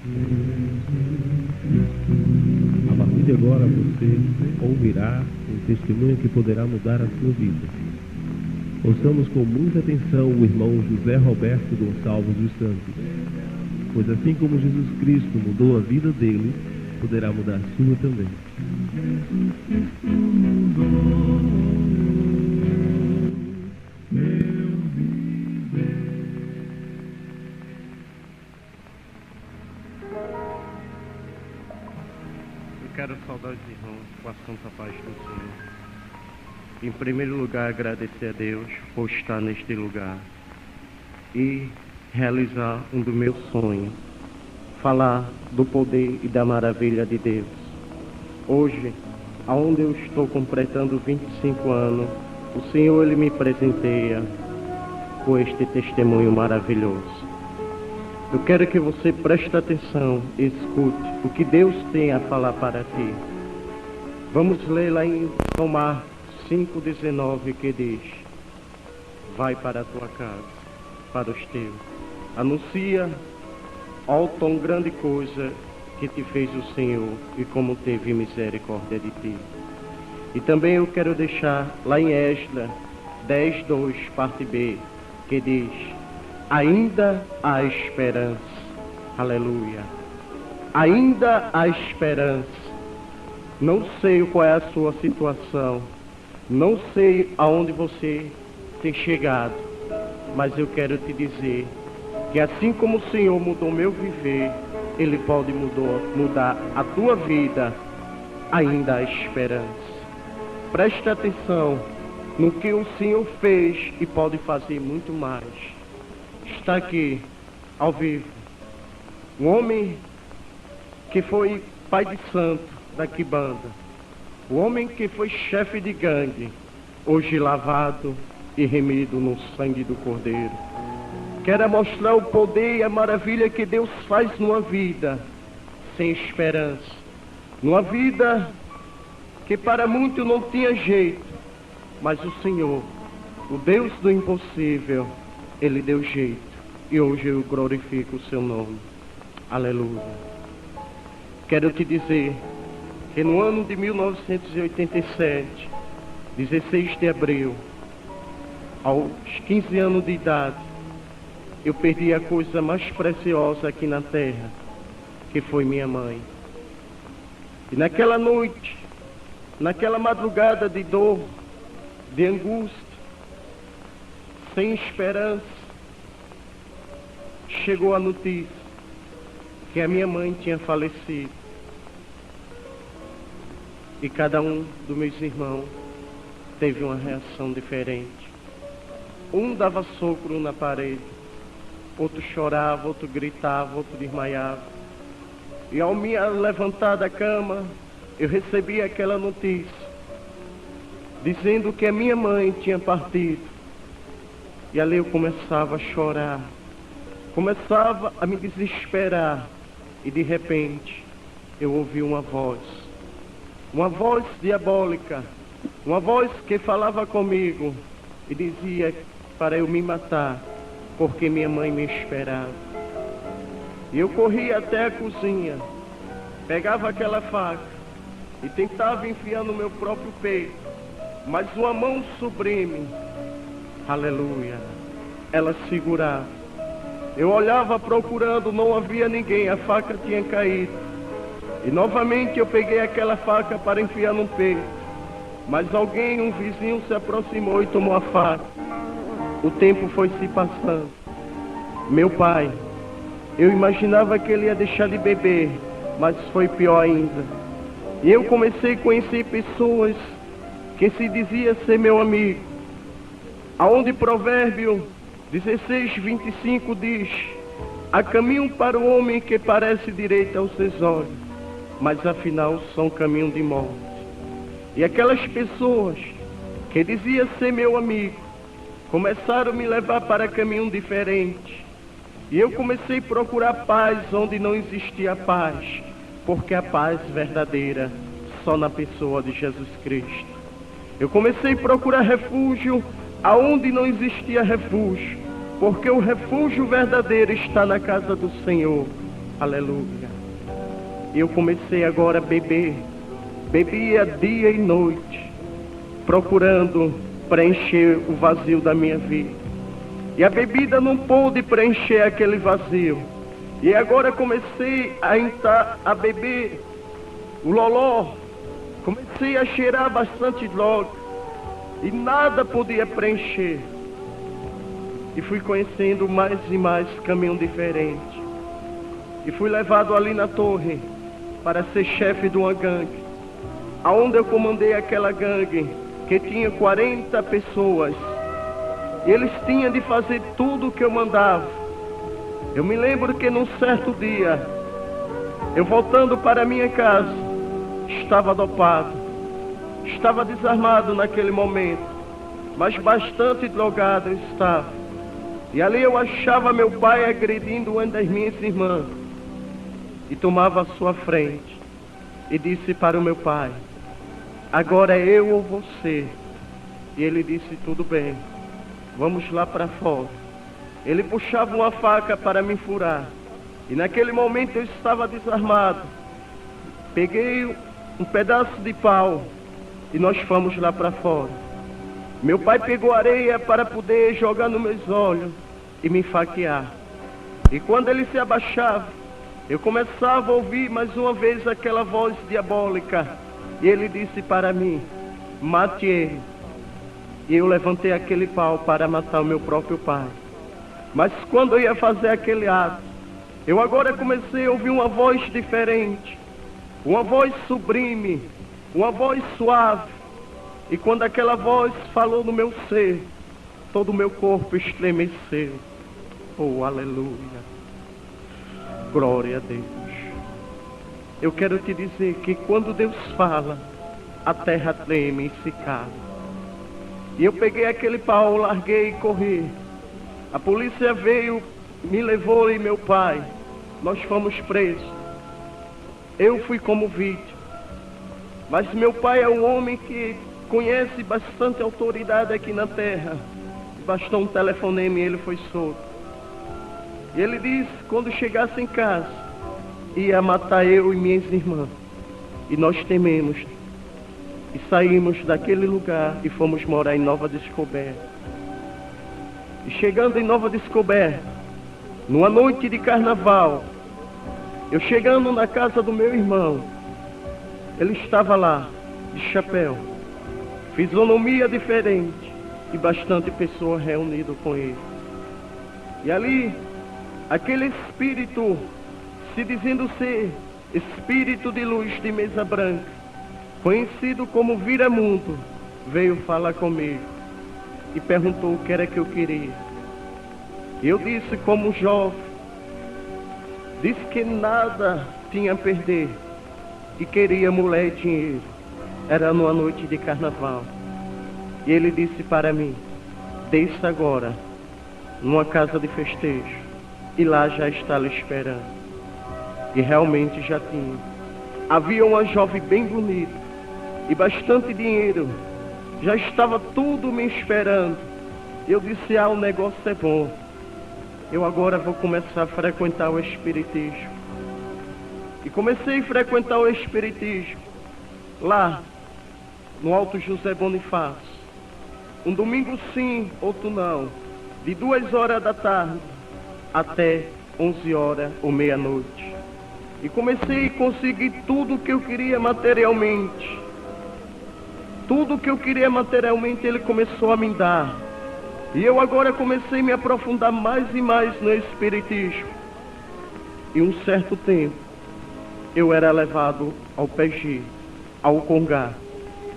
A partir de agora você ouvirá um testemunho que poderá mudar a sua vida. Ouçamos com muita atenção o irmão José Roberto Gonçalves dos Santos, pois assim como Jesus Cristo mudou a vida dele, poderá mudar a sua também. Quero saudar os irmãos com a santa paz do Senhor. Em primeiro lugar, agradecer a Deus por estar neste lugar e realizar um dos meus sonhos, falar do poder e da maravilha de Deus. Hoje, aonde eu estou completando 25 anos, o Senhor Ele me presenteia com este testemunho maravilhoso. Eu quero que você preste atenção e escute o que Deus tem a falar para ti. Vamos ler lá em São Marcos 5,19 que diz: vai para a tua casa, para os teus. Anuncia, ó tão grande coisa que te fez o Senhor e como teve misericórdia de ti. E também eu quero deixar lá em Esdras 10:2, parte B, que diz: ainda há esperança. Aleluia. Ainda há esperança. Não sei qual é a sua situação. Não sei aonde você tem chegado. Mas eu quero te dizer que assim como o Senhor mudou meu viver, Ele pode mudar a tua vida. Ainda há esperança. Preste atenção no que o Senhor fez e pode fazer muito mais. Está aqui, ao vivo, um homem que foi pai de santo da Quibanda, o homem que foi chefe de gangue, hoje lavado e remido no sangue do Cordeiro. Quero mostrar o poder e a maravilha que Deus faz numa vida sem esperança, numa vida que para muitos não tinha jeito, mas o Senhor, o Deus do impossível, Ele deu jeito, e hoje eu glorifico o seu nome. Aleluia. Quero te dizer que no ano de 1987, 16 de abril, aos 15 anos de idade, eu perdi a coisa mais preciosa aqui na terra, que foi minha mãe. E naquela noite, naquela madrugada de dor, de angústia, sem esperança, chegou a notícia que a minha mãe tinha falecido. E cada um dos meus irmãos teve uma reação diferente. Um dava socro na parede, outro chorava, outro gritava, outro desmaiava. E ao me levantar da cama, eu recebi aquela notícia, dizendo que a minha mãe tinha partido. E ali eu começava a chorar, começava a me desesperar. E de repente, eu ouvi uma voz diabólica, uma voz que falava comigo e dizia para eu me matar, porque minha mãe me esperava. E eu corria até a cozinha, pegava aquela faca e tentava enfiar no meu próprio peito, mas uma mão sublime, aleluia, ela segurava. Eu olhava procurando, não havia ninguém, a faca tinha caído. E novamente eu peguei aquela faca para enfiar no peito, mas alguém, um vizinho, se aproximou e tomou a faca. O tempo foi se passando. Meu pai, eu imaginava que ele ia deixar de beber, mas foi pior ainda. E eu comecei a conhecer pessoas que se dizia ser meu amigo, aonde Provérbio 16:25 diz: há caminho para o homem que parece direito aos seus olhos, mas afinal são caminho de morte. E aquelas pessoas que diziam ser meu amigo começaram a me levar para caminho diferente. E eu comecei a procurar paz onde não existia paz, porque a paz verdadeira só na pessoa de Jesus Cristo. Eu comecei a procurar refúgio aonde não existia refúgio, porque o refúgio verdadeiro está na casa do Senhor. Aleluia. E eu comecei agora a beber. Bebia dia e noite, procurando preencher o vazio da minha vida. E a bebida não pôde preencher aquele vazio. E agora comecei a entrar a beber o loló. Comecei a cheirar bastante droga. E nada podia preencher. E fui conhecendo mais e mais caminho diferente. E fui levado ali na torre para ser chefe de uma gangue. Aonde eu comandei aquela gangue que tinha 40 pessoas. E eles tinham de fazer tudo o que eu mandava. Eu me lembro que num certo dia, eu voltando para minha casa, estava dopado. Estava desarmado naquele momento, mas bastante drogado eu estava. E ali eu achava meu pai agredindo uma das minhas irmãs. E tomava a sua frente e disse para o meu pai: agora é eu ou você? E ele disse: tudo bem, vamos lá para fora. Ele puxava uma faca para me furar. E naquele momento eu estava desarmado. Peguei um pedaço de pau e nós fomos lá para fora. Meu pai pegou areia para poder jogar nos meus olhos e me enfaquear. E quando ele se abaixava, eu começava a ouvir mais uma vez aquela voz diabólica. E ele disse para mim: mate ele. E eu levantei aquele pau para matar o meu próprio pai. Mas quando eu ia fazer aquele ato, eu agora comecei a ouvir uma voz diferente. Uma voz sublime, uma voz suave. E quando aquela voz falou no meu ser, todo o meu corpo estremeceu. Oh, aleluia. Glória a Deus. Eu quero te dizer que quando Deus fala, a terra treme e se cala. E eu peguei aquele pau, larguei e corri. A polícia veio, me levou e meu pai. Nós fomos presos. Eu fui como vítima. Mas meu pai é um homem que conhece bastante autoridade aqui na terra. Bastou um telefonema e ele foi solto. E ele disse, quando chegasse em casa, ia matar eu e minhas irmãs. E nós tememos. E saímos daquele lugar e fomos morar em Nova Descoberta. E chegando em Nova Descoberta, numa noite de carnaval, eu chegando na casa do meu irmão, ele estava lá, de chapéu, fisionomia diferente e bastante pessoas reunidas com ele. E ali, aquele espírito, se dizendo ser espírito de luz de mesa branca, conhecido como Viramundo, veio falar comigo e perguntou o que era que eu queria. Eu disse como jovem, disse que nada tinha a perder e queria mulher e dinheiro. Era numa noite de carnaval. E ele disse para mim: desça agora numa casa de festejo e lá já está lhe esperando. E realmente já tinha. Havia uma jovem bem bonita e bastante dinheiro. Já estava tudo me esperando. Eu disse: o negócio é bom. Eu agora vou começar a frequentar o espiritismo. E comecei a frequentar o espiritismo lá no Alto José Bonifácio. Um domingo sim, outro não. De 2 horas da tarde até 11 horas ou meia-noite. E comecei a conseguir tudo o que eu queria materialmente. Tudo o que eu queria materialmente ele começou a me dar. E eu agora comecei a me aprofundar mais e mais no espiritismo. E um certo tempo eu era levado ao PG, ao Congá,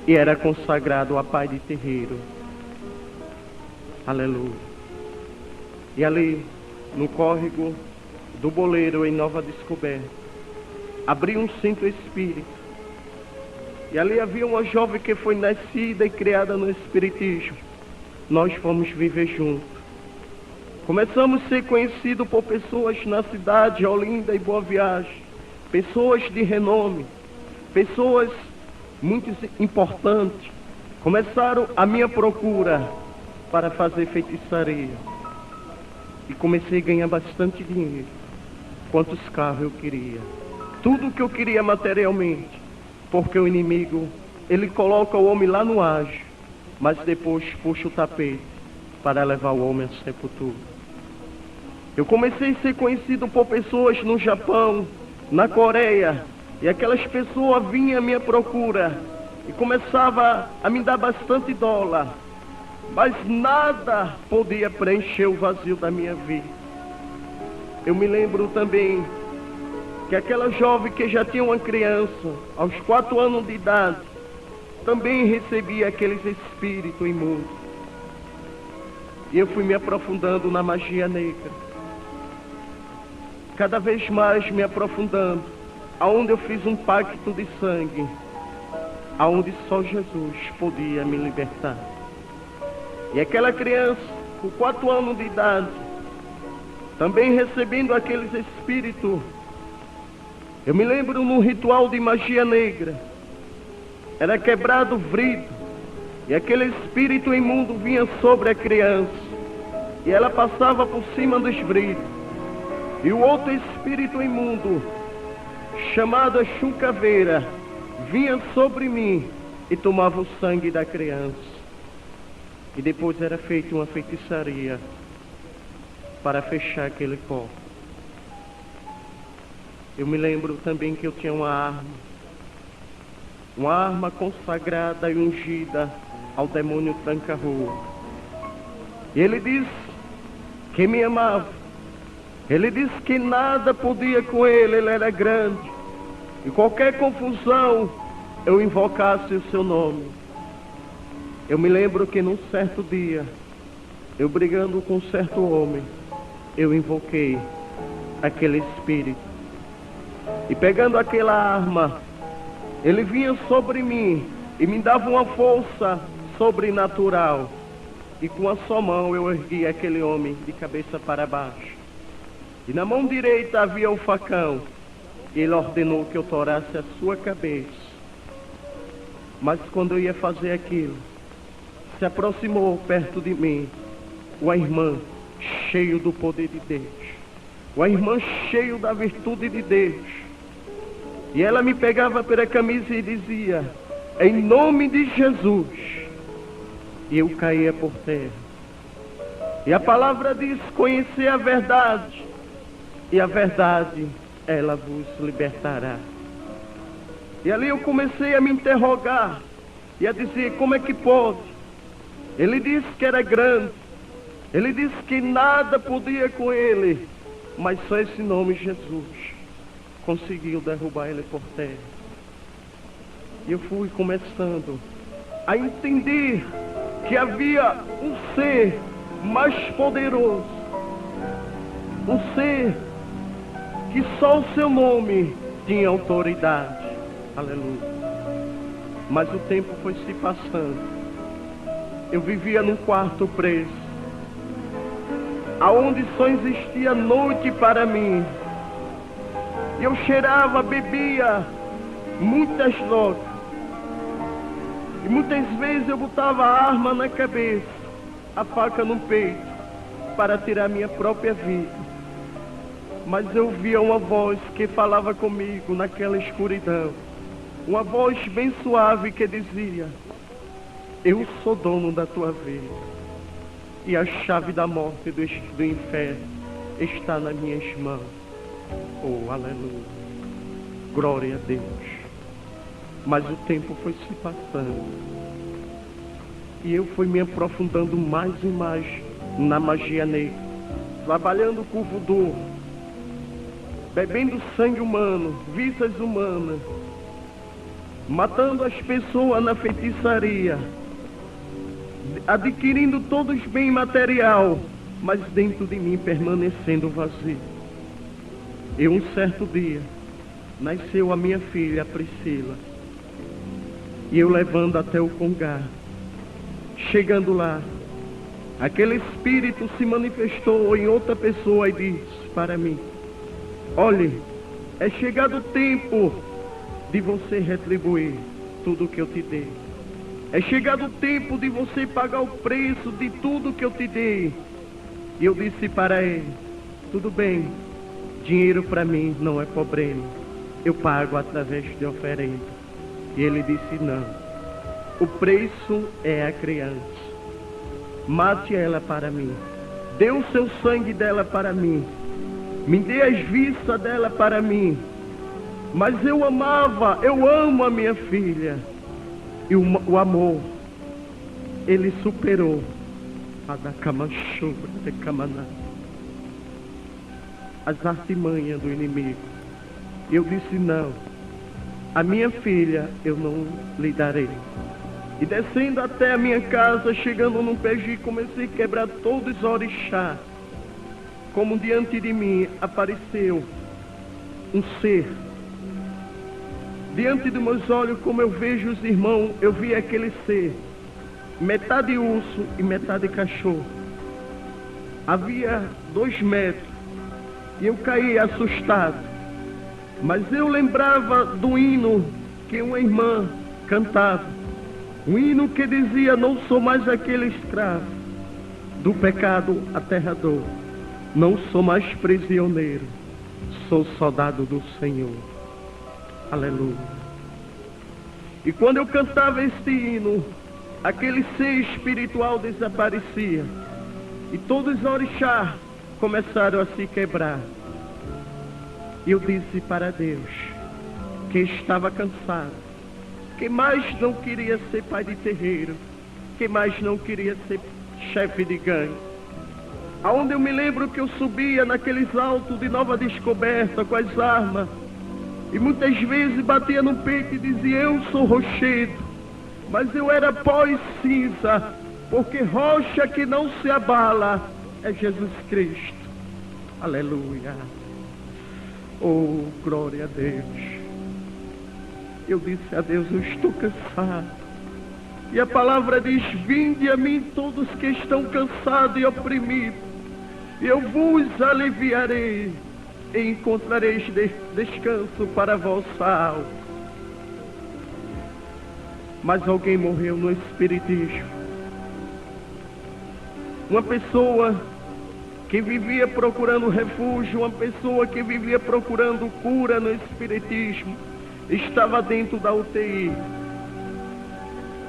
e era consagrado a pai de terreiro. Aleluia. E ali, no córrego do Boleiro, em Nova Descoberta, abri um centro espírita. E ali havia uma jovem que foi nascida e criada no espiritismo. Nós fomos viver juntos. Começamos a ser conhecidos por pessoas na cidade de Olinda e Boa Viagem. Pessoas de renome. Pessoas muito importantes. Começaram a minha procura para fazer feitiçaria. E comecei a ganhar bastante dinheiro. quantos carros eu queria, tudo que eu queria materialmente, porque o inimigo, ele coloca o homem lá no ágio, mas depois puxa o tapete para levar o homem à sepultura. Eu comecei a ser conhecido por pessoas no Japão, na Coreia, e aquelas pessoas vinham à minha procura e começava a me dar bastante dólar, mas nada podia preencher o vazio da minha vida. Eu me lembro também que aquela jovem que já tinha uma criança, aos 4 anos de idade, também recebia aqueles espíritos imundos. E eu fui me aprofundando na magia negra, cada vez mais me aprofundando, aonde eu fiz um pacto de sangue, aonde só Jesus podia me libertar. E aquela criança, com 4 anos de idade, também recebendo aqueles espíritos, eu me lembro num ritual de magia negra, era quebrado o vidro, e aquele espírito imundo vinha sobre a criança, e ela passava por cima dos vidros, e o outro espírito imundo, chamado Chucaveira, vinha sobre mim e tomava o sangue da criança. E depois era feita uma feitiçaria para fechar aquele corpo. Eu me lembro também que eu tinha uma arma consagrada e ungida ao demônio tranca-rua. E ele disse que me amava. Ele disse que nada podia com ele era grande. E qualquer confusão, eu invocasse o seu nome. Eu me lembro que num certo dia, eu brigando com um certo homem, eu invoquei aquele espírito. E pegando aquela arma, ele vinha sobre mim e me dava uma força sobrenatural. E com a sua mão eu ergui aquele homem de cabeça para baixo. E na mão direita havia o facão. E ele ordenou que eu torasse a sua cabeça. Mas quando eu ia fazer aquilo, se aproximou perto de mim uma irmã cheia do poder de Deus, uma irmã cheia da virtude de Deus. E ela me pegava pela camisa e dizia: em nome de Jesus. E eu caía por terra. E a palavra diz: conhecer a verdade, e a verdade ela vos libertará. E ali eu comecei a me interrogar e a dizer: como é que pode? Ele disse que era grande, ele disse que nada podia com ele, mas só esse nome Jesus conseguiu derrubar ele por terra. E eu fui começando a entender que havia um ser mais poderoso, um ser que só o seu nome tinha autoridade. Aleluia. Mas o tempo foi se passando. Eu vivia num quarto preso, aonde só existia noite para mim. E eu cheirava, bebia muitas drogas. E muitas vezes eu botava a arma na cabeça, a faca no peito, para tirar minha própria vida. Mas eu via uma voz que falava comigo naquela escuridão. Uma voz bem suave que dizia: eu sou dono da tua vida. E a chave da morte e do inferno está nas minhas mãos. Oh, aleluia. Glória a Deus. Mas o tempo foi se passando. E eu fui me aprofundando mais e mais na magia negra. Trabalhando com o voodoo. Bebendo sangue humano, vísceras humanas. Matando as pessoas na feitiçaria. Adquirindo todos os bens material, mas dentro de mim permanecendo vazio. E um certo dia, nasceu a minha filha, a Priscila. E eu levando até o Congá. Chegando lá, aquele espírito se manifestou em outra pessoa e disse para mim: olhe, é chegado o tempo de você retribuir tudo o que eu te dei. É chegado o tempo de você pagar o preço de tudo que eu te dei. E eu disse para ele: tudo bem, dinheiro para mim não é problema, eu pago através de oferenda. E ele disse: não, o preço é a criança. Mate ela para mim, dê o seu sangue dela para mim, me dê as vistas dela para mim. Mas eu amo a minha filha. E o amor, ele superou a da camachubra de camaná, as artimanhas do inimigo. E eu disse: não, a minha filha eu não lhe darei. E descendo até a minha casa, chegando num peji, comecei a quebrar todos os orixás. Como diante de mim apareceu um ser. Diante dos meus olhos, como eu vejo os irmãos, eu vi aquele ser, metade urso e metade cachorro. Havia 2 metros, e eu caí assustado. Mas eu lembrava do hino que uma irmã cantava, um hino que dizia: não sou mais aquele escravo do pecado aterrador, não sou mais prisioneiro, sou soldado do Senhor. Aleluia. E quando eu cantava este hino, aquele ser espiritual desaparecia, e todos os orixás começaram a se quebrar. E eu disse para Deus que estava cansado, que mais não queria ser pai de terreiro, que mais não queria ser chefe de gangue. Aonde eu me lembro que eu subia naqueles altos de Nova Descoberta com as armas, e muitas vezes batia no peito e dizia: eu sou rochedo, mas eu era pó e cinza, porque rocha que não se abala é Jesus Cristo. Aleluia. Oh, glória a Deus. Eu disse a Deus: eu estou cansado. E a palavra diz: vinde a mim todos que estão cansados e oprimidos, e eu vos aliviarei, e encontrareis descanso para a vossa alma. Mas alguém morreu no espiritismo. Uma pessoa que vivia procurando refúgio, uma pessoa que vivia procurando cura no espiritismo, estava dentro da UTI.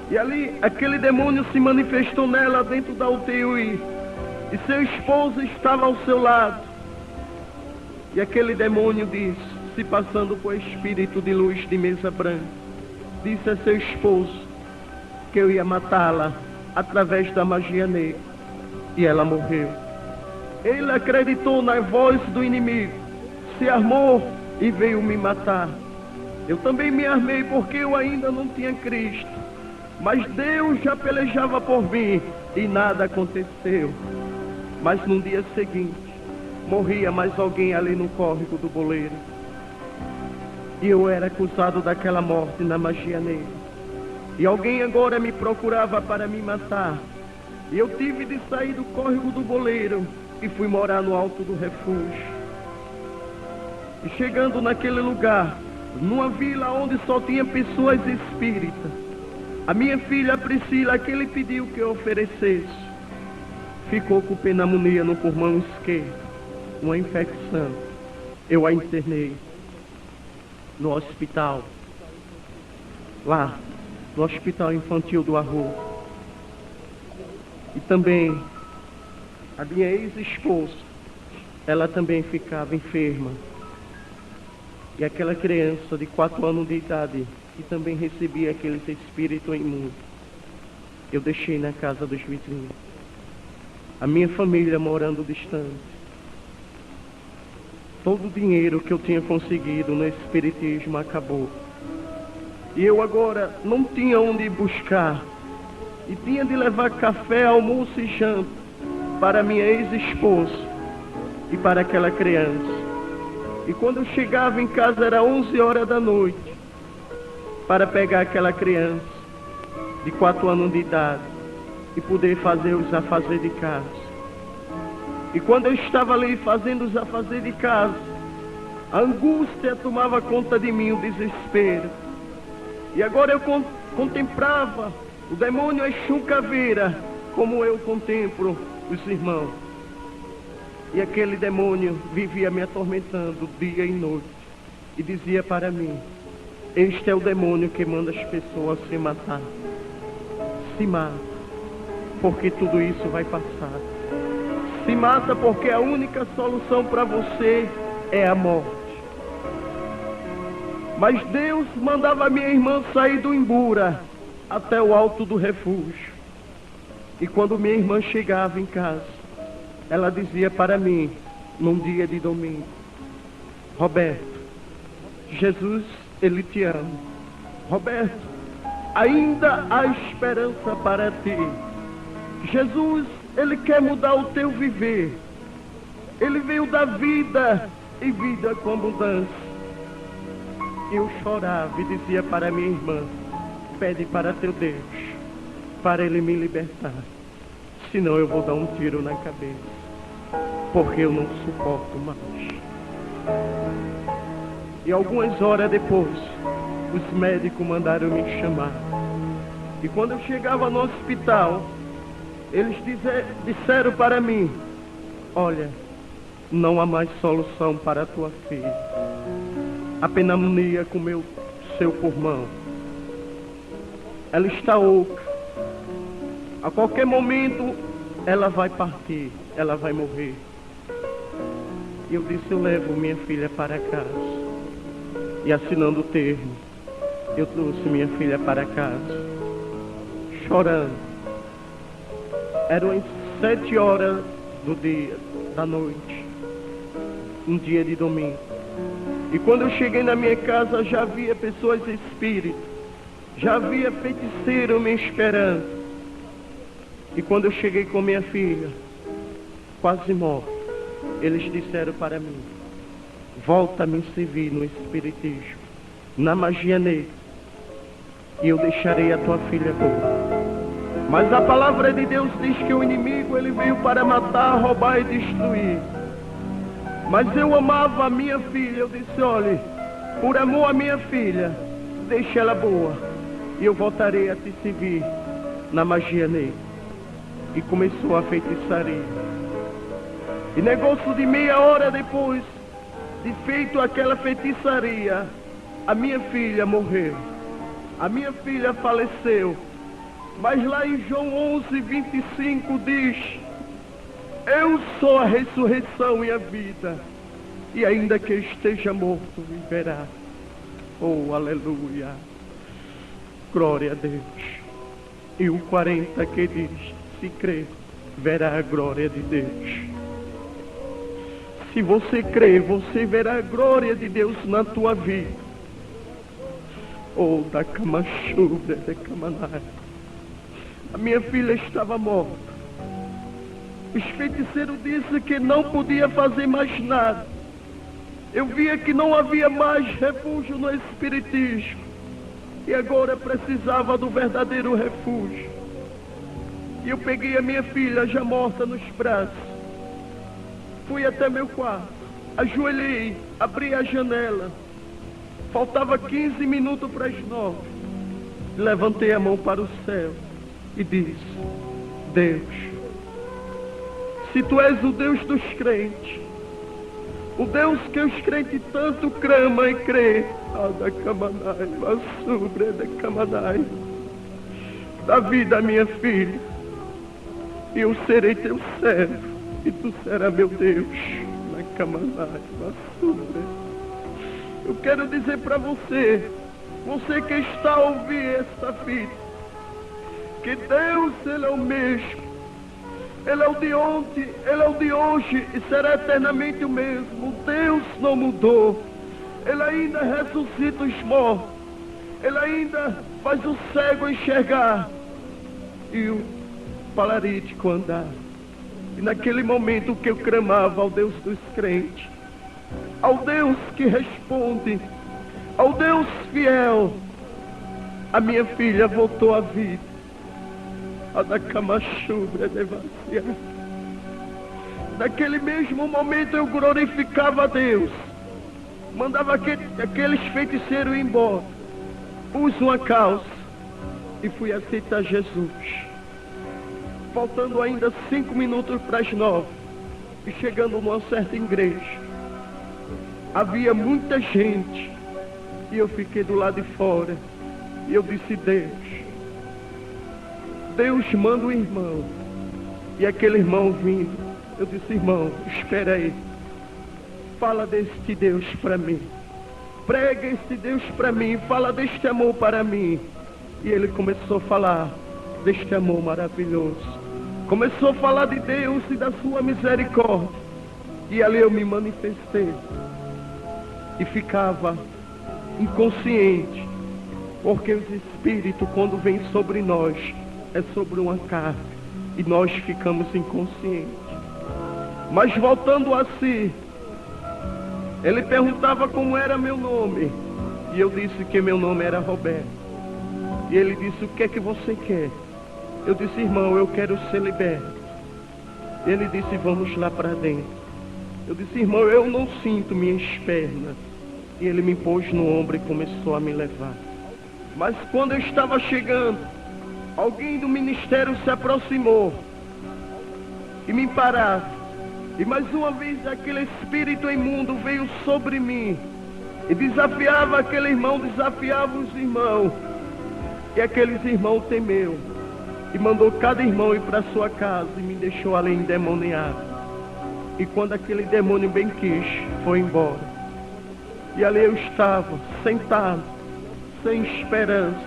E ali, aquele demônio se manifestou nela dentro da UTI. E seu esposo estava ao seu lado. E aquele demônio disse, se passando por espírito de luz de mesa branca, disse a seu esposo que eu ia matá-la através da magia negra. E ela morreu. Ele acreditou na voz do inimigo, se armou e veio me matar. Eu também me armei porque eu ainda não tinha Cristo. Mas Deus já pelejava por mim e nada aconteceu. Mas no dia seguinte, morria mais alguém ali no córrego do Boleiro. E eu era acusado daquela morte na magia negra. E alguém agora me procurava para me matar. E eu tive de sair do córrego do Boleiro e fui morar no alto do refúgio. E chegando naquele lugar, numa vila onde só tinha pessoas espíritas, a minha filha Priscila, que ele pediu que eu oferecesse, ficou com pneumonia no pulmão esquerdo, uma infecção. Eu a internei no hospital, lá no Hospital Infantil do Arroio. E também a minha ex-esposa, ela também ficava enferma. E aquela criança de 4 anos de idade, que também recebia aqueles espíritos imundos, eu deixei na casa dos vizinhos. A minha família morando distante. Todo o dinheiro que eu tinha conseguido no espiritismo acabou. E eu agora não tinha onde buscar. E tinha de levar café, almoço e janta para minha ex-esposa e para aquela criança. E quando eu chegava em casa era 11 horas da noite para pegar aquela criança de 4 anos de idade e poder fazer os afazeres de casa. E quando eu estava ali fazendo os afazeres de casa, a angústia tomava conta de mim, o desespero. E agora eu contemplava o demônio Exu Caveira, como eu contemplo os irmãos. E aquele demônio vivia me atormentando dia e noite. E dizia para mim: este é o demônio que manda as pessoas se matar. Se mata, porque tudo isso vai passar. Se mata porque a única solução para você é a morte. Mas Deus mandava minha irmã sair do Imbura até o alto do refúgio. E quando minha irmã chegava em casa, ela dizia para mim, num dia de domingo: Roberto, Jesus, Ele te ama. Roberto, ainda há esperança para ti. Jesus, Ele quer mudar o teu viver. Ele veio dar vida e vida com abundância. Eu chorava e dizia para minha irmã: pede para teu Deus, para Ele me libertar. Senão eu vou dar um tiro na cabeça, porque eu não suporto mais. E algumas horas depois, os médicos mandaram me chamar. E quando eu chegava no hospital, eles disseram para mim: olha, não há mais solução para a tua filha. A pneumonia comeu seu pulmão. Ela está oca. A qualquer momento ela vai partir, ela vai morrer. E eu disse: eu levo minha filha para casa. E assinando o termo, eu trouxe minha filha para casa, chorando. Eram as 7 horas da noite, um dia de domingo. E quando eu cheguei na minha casa, já havia pessoas espíritas, já havia feiticeiro me esperando. E quando eu cheguei com minha filha, quase morta, eles disseram para mim: volta a me servir no espiritismo, na magia negra, e eu deixarei a tua filha boa. Mas a palavra de Deus diz que o inimigo, ele veio para matar, roubar e destruir. Mas eu amava a minha filha. Eu disse: olhe, por amor à minha filha, deixa ela boa, e eu voltarei a te servir na magia negra. E começou a feitiçaria. E negócio de meia hora depois de feito aquela feitiçaria, a minha filha morreu. A minha filha faleceu. Mas lá em João 11:25 diz: eu sou a ressurreição e a vida, e ainda que esteja morto, viverá. Oh, aleluia, glória a Deus. E o 40 que diz: se crer, verá a glória de Deus. Se você crer, você verá a glória de Deus na tua vida. Oh, da camachubra, da camanai. A minha filha estava morta. Os feiticeiros disseram que não podia fazer mais nada. Eu via que não havia mais refúgio no espiritismo. E agora precisava do verdadeiro refúgio. E eu peguei a minha filha já morta nos braços. Fui até meu quarto. Ajoelhei, abri a janela. Faltava 15 minutos para as 9. Levantei a mão para o céu e disse: Deus, se tu és o Deus dos crentes, o Deus que os crentes tanto clamam e crê, dá vida à minha filha, e eu serei teu servo, e tu serás meu Deus. Eu quero dizer para você, você que está a ouvir esta fita, que Deus, Ele é o mesmo. Ele é o de ontem, Ele é o de hoje e será eternamente o mesmo. Deus não mudou. Ele ainda ressuscita os mortos. Ele ainda faz o cego enxergar e o paralítico andar. E naquele momento que eu clamava ao Deus dos crentes, ao Deus que responde, ao Deus fiel, a minha filha voltou à vida. Naquele mesmo momento eu glorificava a Deus, mandava aqueles feiticeiros ir embora, pus uma calça e fui aceitar Jesus. Faltando ainda 5 minutos para as 9, E chegando numa certa igreja, havia muita gente, e eu fiquei do lado de fora, e eu disse: Deus manda um irmão. E aquele irmão vindo, eu disse: irmão, espera aí, fala deste Deus para mim, prega este Deus para mim, fala deste amor para mim. E ele começou a falar deste amor maravilhoso, começou a falar de Deus e da sua misericórdia. E ali eu me manifestei e ficava inconsciente, porque os espíritos, quando vêm sobre nós, é sobre uma carga, e nós ficamos inconscientes. Mas voltando a si, ele perguntava como era meu nome, e eu disse que meu nome era Roberto. E ele disse: o que é que você quer? Eu disse: irmão, eu quero ser liberto. Ele disse: vamos lá para dentro. Eu disse: irmão, eu não sinto minhas pernas. E ele me pôs no ombro e começou a me levar. Mas quando eu estava chegando, alguém do ministério se aproximou e me parava. E mais uma vez aquele espírito imundo veio sobre mim e desafiava aquele irmão, desafiava os irmãos. E aqueles irmãos temeu e mandou cada irmão ir para sua casa e me deixou ali endemoniado. E quando aquele demônio bem quis, foi embora. E ali eu estava sentado, sem esperança.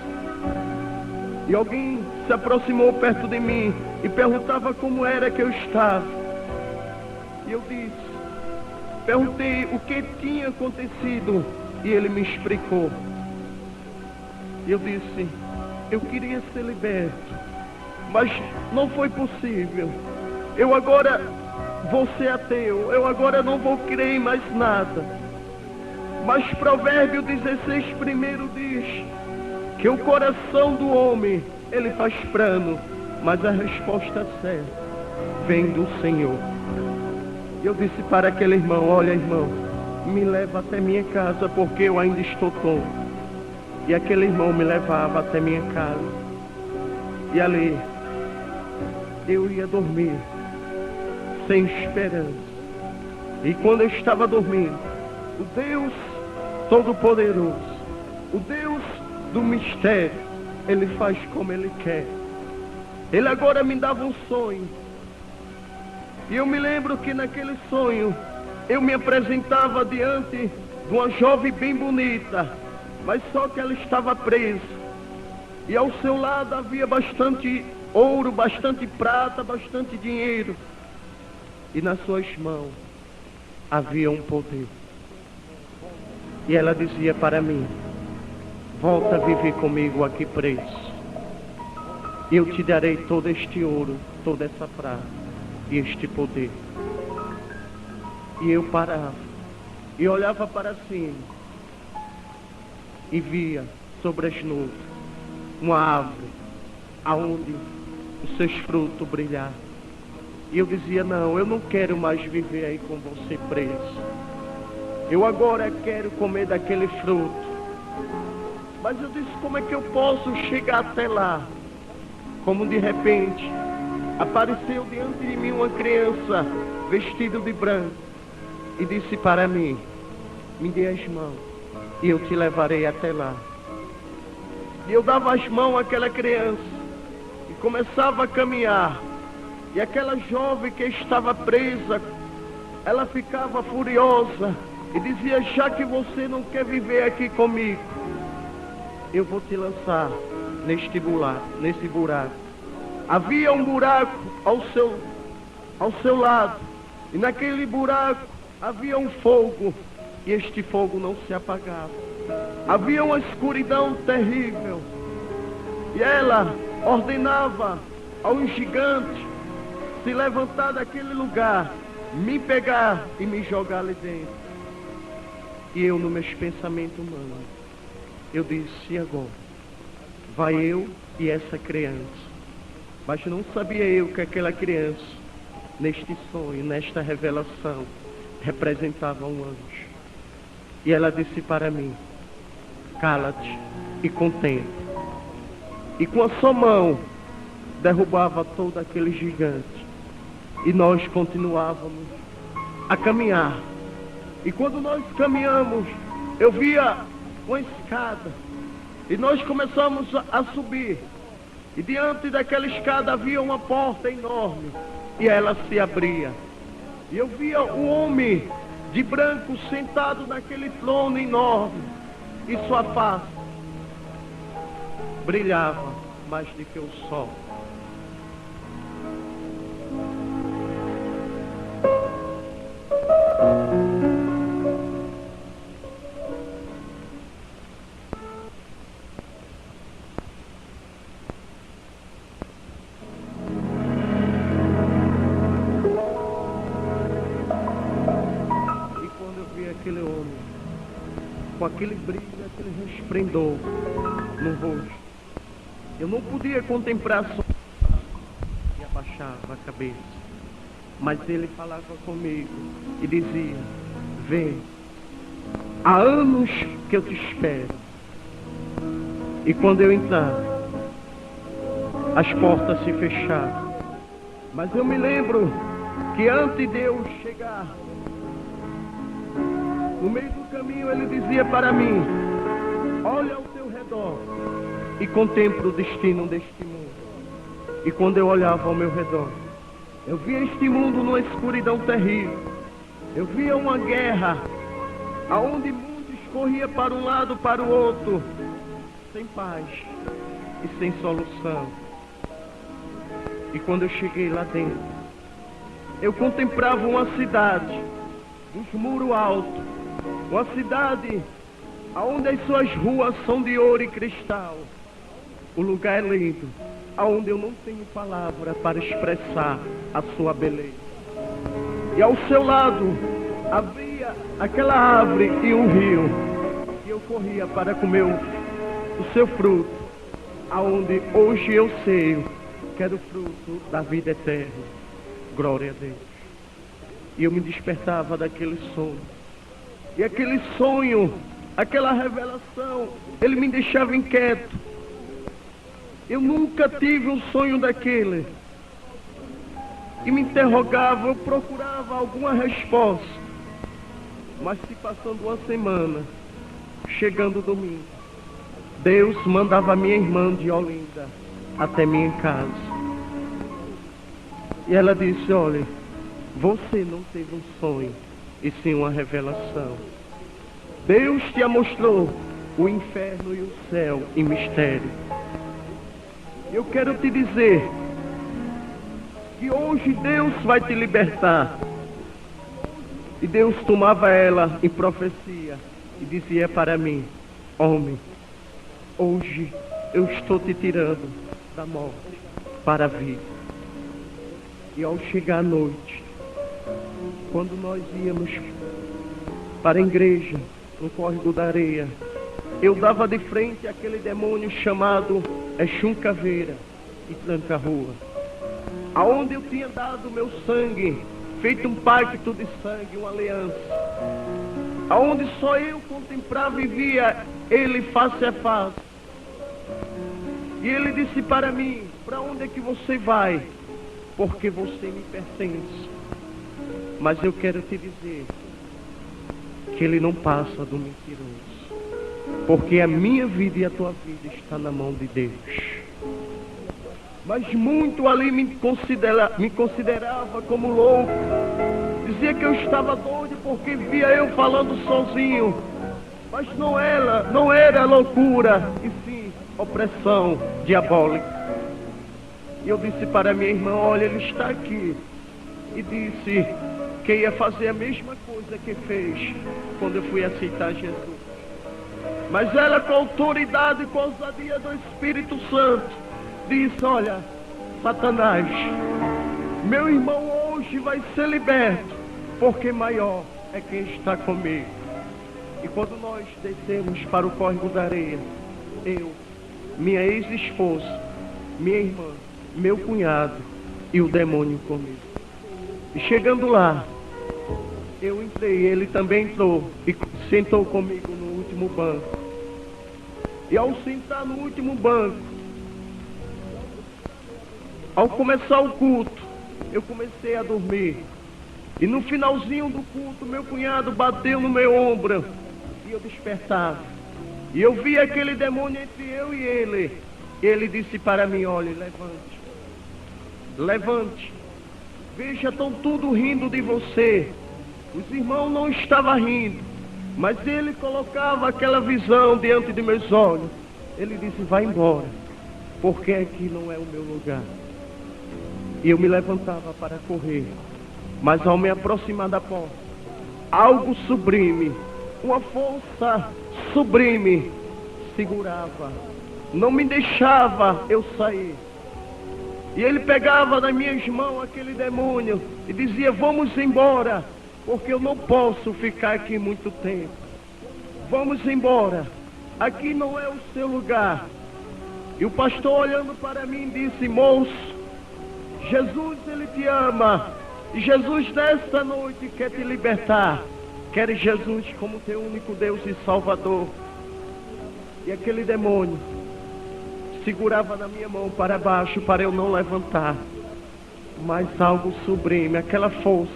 E alguém se aproximou perto de mim e perguntava como era que eu estava. E eu perguntei o que tinha acontecido, e ele me explicou. E eu disse: eu queria ser liberto, mas não foi possível. Eu agora vou ser ateu, eu agora não vou crer em mais nada. Mas Provérbio 16 primeiro diz que o coração do homem, ele faz plano, mas a resposta certa vem do Senhor. Eu disse para aquele irmão: olha, irmão, me leva até minha casa, porque eu ainda estou tonto. E aquele irmão me levava até minha casa. E ali eu ia dormir sem esperança. E quando eu estava dormindo, o Deus Todo-Poderoso, o Deus do mistério, Ele faz como Ele quer. Ele agora me dava um sonho. E eu me lembro que naquele sonho eu me apresentava diante de uma jovem bem bonita, mas só que ela estava presa. E ao seu lado havia bastante ouro, bastante prata, bastante dinheiro. E nas suas mãos havia um poder. E ela dizia para mim: volta a viver comigo aqui preso. E eu te darei todo este ouro, toda essa prata e este poder. E eu parava e olhava para cima e via sobre as nuvens uma árvore aonde os seus frutos brilhavam. E eu dizia: não, eu não quero mais viver aí com você preso. Eu agora quero comer daquele fruto. Mas eu disse: como é que eu posso chegar até lá? Como de repente apareceu diante de mim uma criança vestida de branco e disse para mim: me dê as mãos e eu te levarei até lá. E eu dava as mãos àquela criança e começava a caminhar. E aquela jovem que estava presa, ela ficava furiosa e dizia: já que você não quer viver aqui comigo, eu vou te lançar nesse buraco. Havia um buraco ao seu lado, e naquele buraco havia um fogo, e este fogo não se apagava. Havia uma escuridão terrível, e ela ordenava a um gigante se levantar daquele lugar, me pegar e me jogar ali dentro. E eu, nos meus pensamentos humanos, eu disse: e agora? Vai eu e essa criança. Mas não sabia eu que aquela criança, neste sonho, nesta revelação, representava um anjo. E ela disse para mim: cala-te e contempla. E com a sua mão derrubava todo aquele gigante. E nós continuávamos a caminhar. E quando nós caminhamos, eu via uma escada. E nós começamos a subir. E diante daquela escada havia uma porta enorme. E ela se abria. E eu via o homem de branco sentado naquele trono enorme. E sua face brilhava mais do que o sol. Aquele homem, com aquele brilho, aquele resplendor no rosto, eu não podia contemplar só e abaixava a cabeça, mas ele falava comigo e dizia: vem, há anos que eu te espero. E quando eu entrava, as portas se fechavam. Mas eu me lembro que antes de eu chegar, no meio do caminho ele dizia para mim: olha ao teu redor e contempla o destino deste mundo. E quando eu olhava ao meu redor, eu via este mundo numa escuridão terrível. Eu via uma guerra, aonde mundos corria para um lado, para o outro, sem paz e sem solução. E quando eu cheguei lá dentro, eu contemplava uma cidade, dos muros altos, uma cidade onde as suas ruas são de ouro e cristal. O lugar é lindo, onde eu não tenho palavra para expressar a sua beleza. E ao seu lado havia aquela árvore e um rio, e eu corria para comer o seu fruto, aonde hoje eu sei que era o fruto da vida eterna. Glória a Deus. E eu me despertava daquele sonho. E aquele sonho, aquela revelação, ele me deixava inquieto. Eu nunca tive um sonho daquele. E me interrogava, eu procurava alguma resposta. Mas se passando uma semana, chegando o domingo, Deus mandava minha irmã de Olinda até minha casa. E ela disse: olha, você não teve um sonho, e sim uma revelação. Deus te mostrou o inferno e o céu em mistério. Eu quero te dizer que hoje Deus vai te libertar. E Deus tomava ela em profecia e dizia para mim: homem, hoje eu estou te tirando da morte para a vida. E ao chegar à noite, quando nós íamos para a igreja, no córrego da areia, eu dava de frente àquele demônio chamado Exum Caveira e Tranca-Rua, aonde eu tinha dado meu sangue, feito um pacto de sangue, uma aliança, aonde só eu contemplava e via ele face a face. E ele disse para mim: para onde é que você vai? Porque você me pertence. Mas eu quero te dizer que ele não passa do mentiroso, porque a minha vida e a tua vida está na mão de Deus. Mas muito ali me considerava como louco. Dizia que eu estava doido porque via eu falando sozinho. Mas não era loucura, e sim opressão diabólica. E eu disse para minha irmã: olha, ele está aqui. E disse que ia fazer a mesma coisa que fez quando eu fui aceitar Jesus. Mas ela, com a autoridade e com a ousadia do Espírito Santo, disse: olha, Satanás, meu irmão hoje vai ser liberto, porque maior é quem está comigo. E quando nós descemos para o córrego da areia, eu, minha ex-esposa, minha irmã, meu cunhado e o demônio comigo. E chegando lá, eu entrei, ele também entrou e sentou comigo no último banco. E ao sentar no último banco, ao começar o culto, eu comecei a dormir. E no finalzinho do culto, meu cunhado bateu no meu ombro e eu despertava. E eu vi aquele demônio entre eu e ele. Ele disse para mim: olhe, levante. Levante. Veja, estão tudo rindo de você. Os irmãos não estavam rindo, mas ele colocava aquela visão diante de meus olhos. Ele disse: vai embora, porque aqui não é o meu lugar. E eu me levantava para correr, mas ao me aproximar da porta, algo sublime, uma força sublime, segurava, não me deixava eu sair. E ele pegava nas minhas mãos aquele demônio e dizia: vamos embora, porque eu não posso ficar aqui muito tempo. Vamos embora, aqui não é o seu lugar. E o pastor, olhando para mim, disse: moço, Jesus, ele te ama. E Jesus nesta noite quer te libertar. Quer Jesus como teu único Deus e Salvador. E aquele demônio segurava na minha mão para baixo para eu não levantar. Mas algo sublime, aquela força,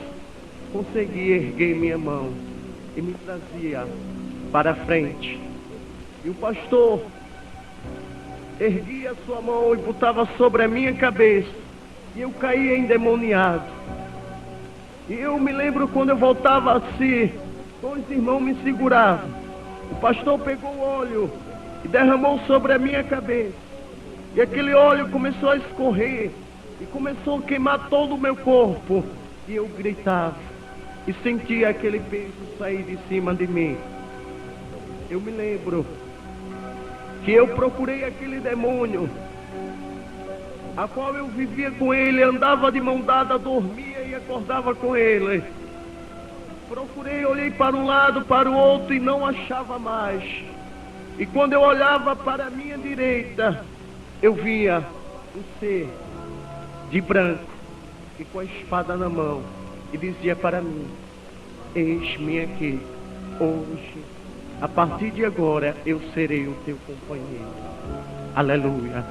conseguia erguer minha mão e me trazia para frente. E o pastor erguia a sua mão e botava sobre a minha cabeça. E eu caía endemoniado. E eu me lembro quando eu voltava assim, dois irmãos me seguravam. O pastor pegou o óleo e derramou sobre a minha cabeça. E aquele óleo começou a escorrer e começou a queimar todo o meu corpo. E eu gritava e sentia aquele peso sair de cima de mim. Eu me lembro que eu procurei aquele demônio, a qual eu vivia com ele, andava de mão dada, dormia e acordava com ele. Procurei, olhei para um lado, para o outro e não achava mais. E quando eu olhava para a minha direita, eu via um ser de branco e com a espada na mão e dizia para mim: eis-me aqui, hoje, a partir de agora eu serei o teu companheiro. Aleluia.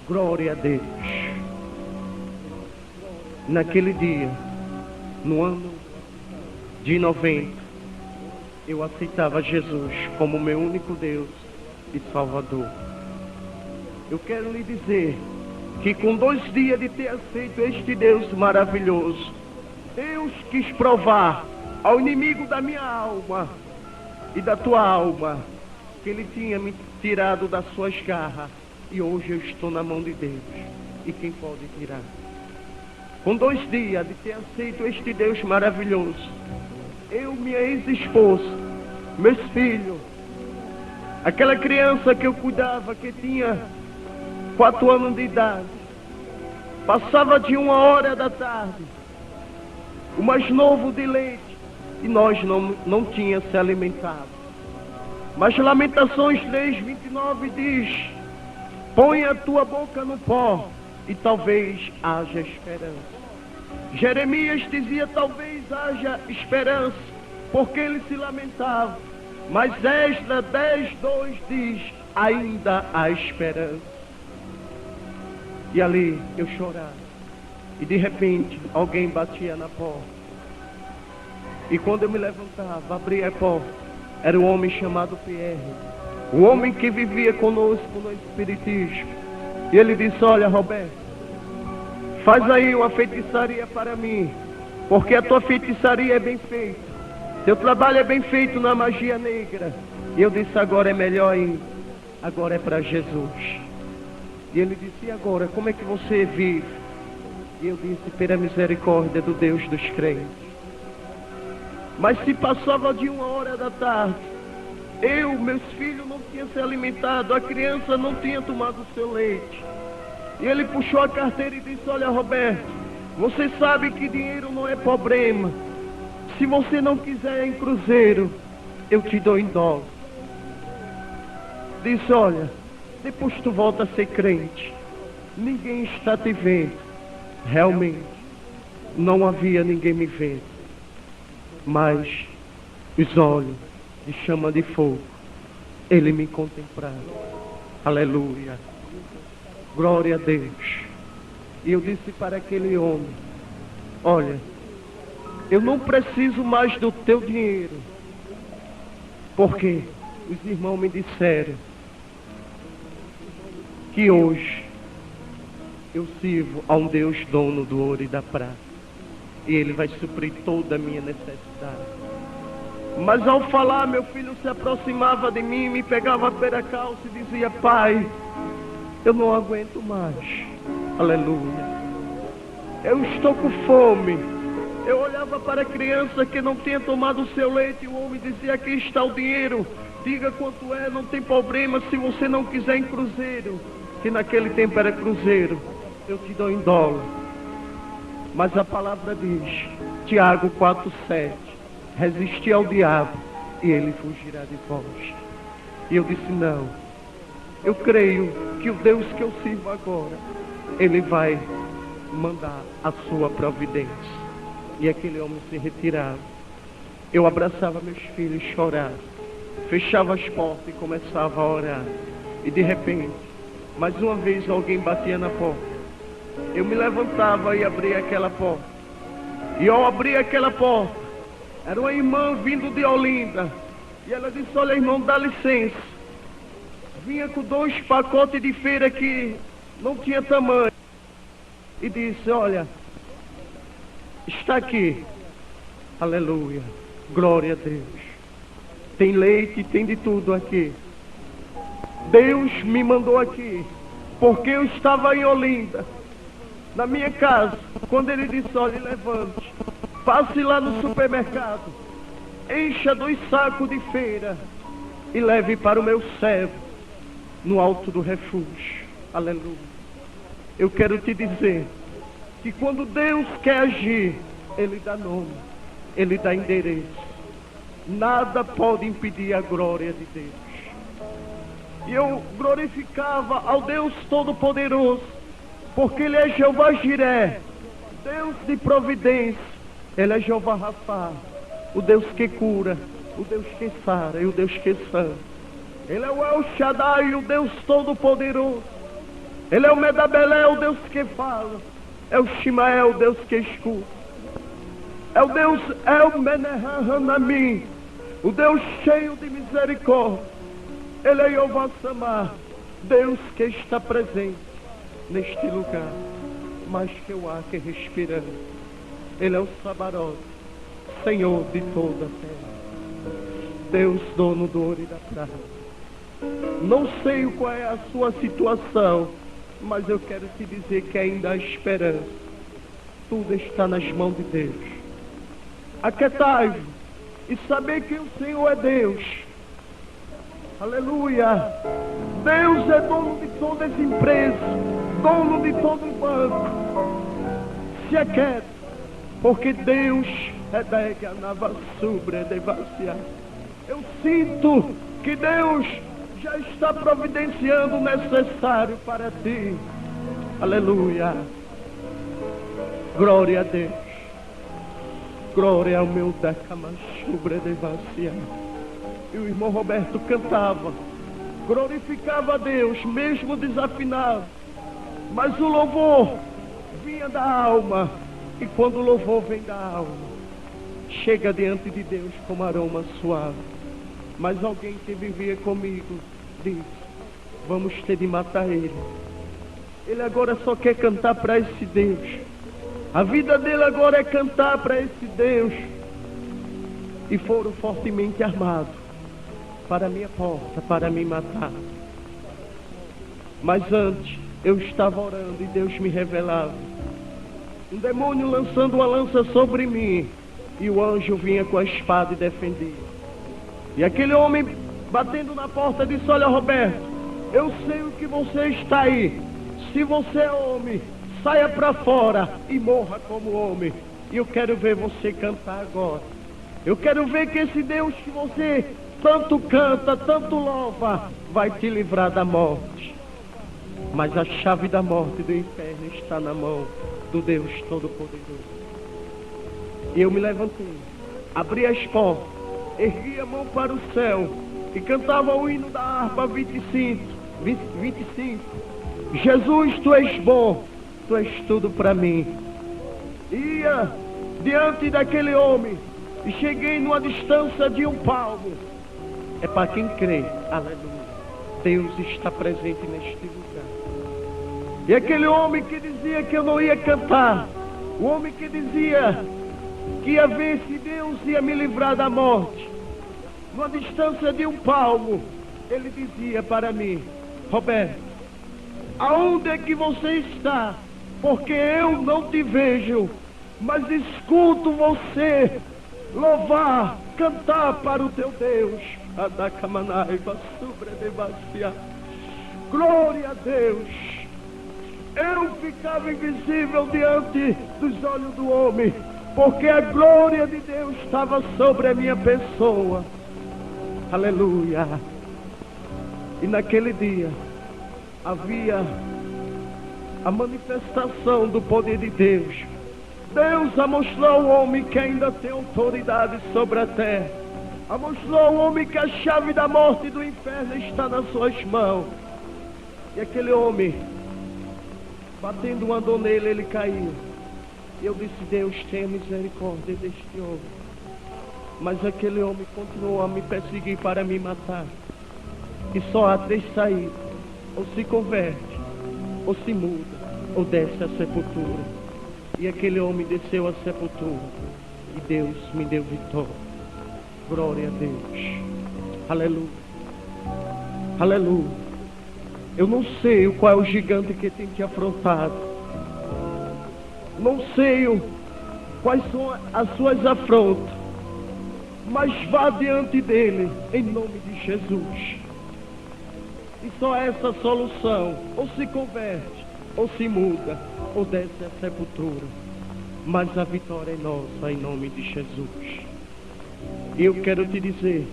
Glória a Deus. Naquele dia, no ano de 90, eu aceitava Jesus como meu único Deus e Salvador. Eu quero lhe dizer que com 2 dias de ter aceito este Deus maravilhoso, Deus quis provar ao inimigo da minha alma e da tua alma que ele tinha me tirado das suas garras. E hoje eu estou na mão de Deus. E quem pode tirar? Com 2 dias de ter aceito este Deus maravilhoso, eu, minha ex-esposa, meus filhos, aquela criança que eu cuidava, que tinha 4 anos de idade, passava de 1h da tarde, o mais novo de leite, e nós não tínhamos se alimentado. Mas Lamentações 3:29 diz: põe a tua boca no pó e talvez haja esperança. Jeremias dizia: talvez haja esperança, porque ele se lamentava. Mas Esdras 10:2 diz: ainda há esperança. E ali eu chorava. E de repente alguém batia na porta. E quando eu me levantava, abria a porta, era um homem chamado Pierre. O homem que vivia conosco no Espiritismo. E ele disse: olha, Roberto, faz aí uma feitiçaria para mim, porque a tua feitiçaria é bem feita, teu trabalho é bem feito na magia negra. E eu disse: agora é melhor ainda, agora é para Jesus. E ele disse: e agora, como é que você vive? E eu disse: pela misericórdia do Deus dos crentes. Mas se passava de 1h da tarde, eu, meus filhos não tinham se alimentado, a criança não tinha tomado o seu leite. E ele puxou a carteira e disse: olha, Roberto, você sabe que dinheiro não é problema. Se você não quiser em cruzeiro, eu te dou em dólar. Disse: olha, depois tu volta a ser crente, ninguém está te vendo. Realmente, não havia ninguém me vendo, mas os olhos de chama de fogo, ele me contemplava. Aleluia. Glória a Deus. E eu disse para aquele homem: olha, eu não preciso mais do teu dinheiro, porque os irmãos me disseram que hoje eu sirvo a um Deus dono do ouro e da prata, e Ele vai suprir toda a minha necessidade. Mas ao falar, meu filho se aproximava de mim, me pegava pela calça e dizia: pai, eu não aguento mais. Aleluia. Eu estou com fome. Eu olhava para a criança que não tinha tomado o seu leite, e o homem dizia: aqui está o dinheiro, diga quanto é, não tem problema, se você não quiser em cruzeiro, que naquele tempo era cruzeiro, eu te dou em dólar. Mas a palavra diz, Tiago 4,7, resistir ao diabo e ele fugirá de vós. E eu disse: não, eu creio que o Deus que eu sirvo agora, Ele vai mandar a sua providência. E aquele homem se retirava. Eu abraçava meus filhos e chorava, fechava as portas e começava a orar. E de repente, mais uma vez alguém batia na porta. Eu me levantava e abria aquela porta. E ao abrir aquela porta, era uma irmã vindo de Olinda. E ela disse: olha, irmão, dá licença. Vinha com 2 pacotes de feira que não tinha tamanho. E disse: olha, está aqui. Aleluia. Glória a Deus. Tem leite, tem de tudo aqui. Deus me mandou aqui, porque eu estava em Olinda, na minha casa, quando Ele disse: olha, levante, passe lá no supermercado, encha 2 sacos de feira e leve para o meu servo no alto do refúgio. Aleluia. Eu quero te dizer que quando Deus quer agir, Ele dá nome, Ele dá endereço. Nada pode impedir a glória de Deus. E eu glorificava ao Deus Todo-Poderoso, porque Ele é Jeová Jiré, Deus de providência. Ele é Jeová Rafá, o Deus que cura, o Deus que sara e o Deus que sana. Ele é o El Shaddai, o Deus Todo-Poderoso. Ele é o Medabelé, o Deus que fala. É o Shimael, o Deus que escuta. É o Deus, é o Menehanamim, o Deus cheio de misericórdia. Ele é Jeová Samar, Deus que está presente neste lugar, mais que o ar que respiramos. Ele é o Sabarote, Senhor de toda a terra, Deus dono do ouro e da prata. Não sei qual é a sua situação, mas eu quero te dizer que ainda há esperança. Tudo está nas mãos de Deus. Aquietai-vos e saber que o Senhor é Deus. Aleluia. Deus é dono de todas as empresas, dono de todo o banco. Se aquieta, porque Deus é da Navassubra de Vaciar. Eu sinto que Deus já está providenciando o necessário para ti. Aleluia. Glória a Deus. Glória ao meu Decamachubra de Vaciar. E o irmão Roberto cantava, glorificava a Deus, mesmo desafinado. Mas o louvor vinha da alma. E quando o louvor vem da alma, chega diante de Deus como aroma suave. Mas alguém que vivia comigo disse: vamos ter de matar ele. Ele agora só quer cantar para esse Deus. A vida dele agora é cantar para esse Deus. E foram fortemente armados para a minha porta, para me matar. Mas antes eu estava orando e Deus me revelava um demônio lançando uma lança sobre mim, e o anjo vinha com a espada e defendia. E aquele homem batendo na porta disse: olha, Roberto, eu sei o que você está aí. Se você é homem, saia para fora e morra como homem. E eu quero ver você cantar agora. Eu quero ver que esse Deus que você tanto canta, tanto louva, vai te livrar da morte. Mas a chave da morte e do inferno está na mão do Deus Todo-Poderoso. E eu me levantei, abri as portas, ergui a mão para o céu e cantava o hino da harpa 25. Jesus, tu és bom, tu és tudo para mim. Ia diante daquele homem e cheguei numa distância de 1 palmo. É para quem crê, aleluia, Deus está presente neste lugar. E aquele homem que dizia que eu não ia cantar, o homem que dizia que ia ver se Deus ia me livrar da morte, numa distância de 1 palmo, ele dizia para mim: Roberto, aonde é que você está? Porque eu não te vejo, mas escuto você louvar, cantar para o teu Deus. Glória a Deus. Eu ficava invisível diante dos olhos do homem, porque a glória de Deus estava sobre a minha pessoa. Aleluia. E naquele dia havia a manifestação do poder de Deus. Deus amostrou ao homem que ainda tem autoridade sobre a terra. Amostrou ao homem que a chave da morte e do inferno está nas suas mãos. E aquele homem, batendo uma dor nele, ele caiu. E eu disse: Deus, tenha misericórdia deste homem. Mas aquele homem continuou a me perseguir para me matar. E só há 3 saídas: ou se converte, ou se muda, ou desce à sepultura. E aquele homem desceu à sepultura, e Deus me deu vitória. Glória a Deus. Aleluia. Aleluia. Eu não sei qual é o gigante que tem te afrontado. Não sei quais são as suas afrontas, mas vá diante dele, em nome de Jesus. E só essa solução: ou se converte, ou se muda, ou desce à sepultura. Mas a vitória é nossa, em nome de Jesus. E eu quero te dizer